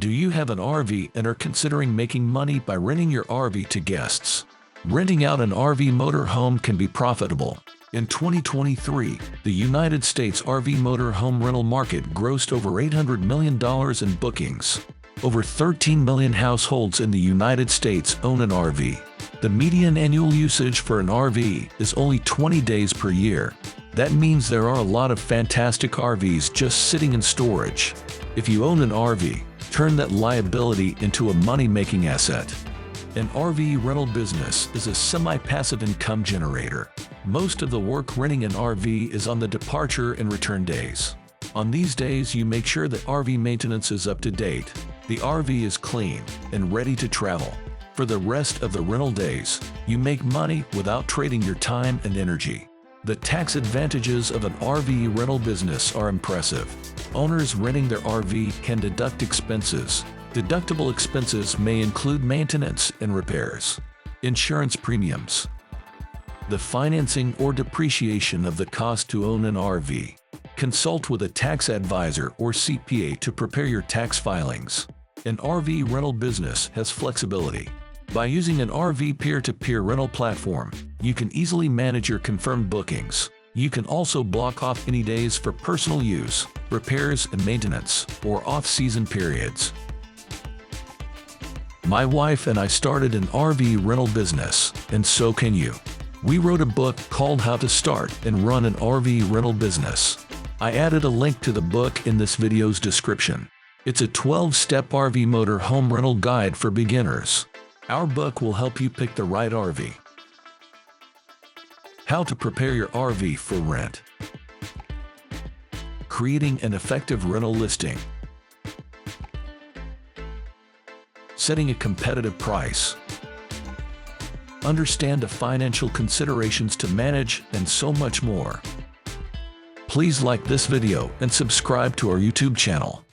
Do you have an RV and are considering making money by renting your RV to guests? Renting out an RV motorhome can be profitable. In 2023, the United States RV motorhome rental market grossed over $800 million in bookings. Over 13 million households in the United States own an RV. The median annual usage for an RV is only 20 days per year. That means there are a lot of fantastic RVs just sitting in storage. If you own an RV, turn that liability into a money-making asset. An RV rental business is a semi-passive income generator. Most of the work renting an RV is on the departure and return days. On these days, you make sure that RV maintenance is up to date. The RV is clean and ready to travel. For the rest of the rental days, you make money without trading your time and energy. The tax advantages of an RV rental business are impressive. Owners renting their RV can deduct expenses. Deductible expenses may include maintenance and repairs, insurance premiums, the financing or depreciation of the cost to own an RV. Consult with a tax advisor or CPA to prepare your tax filings. An RV rental business has flexibility. By using an RV peer-to-peer rental platform, you can easily manage your confirmed bookings. You can also block off any days for personal use, repairs and maintenance, or off-season periods. My wife and I started an RV rental business, and so can you. We wrote a book called How to Start and Run an RV Rental Business. I added a link to the book in this video's description. It's a 12-step RV motor home rental guide for beginners. Our book will help you pick the right RV. How to prepare your RV for rent. Creating an effective rental listing. Setting a competitive price. Understand the financial considerations to manage, and so much more. Please like this video and subscribe to our YouTube channel.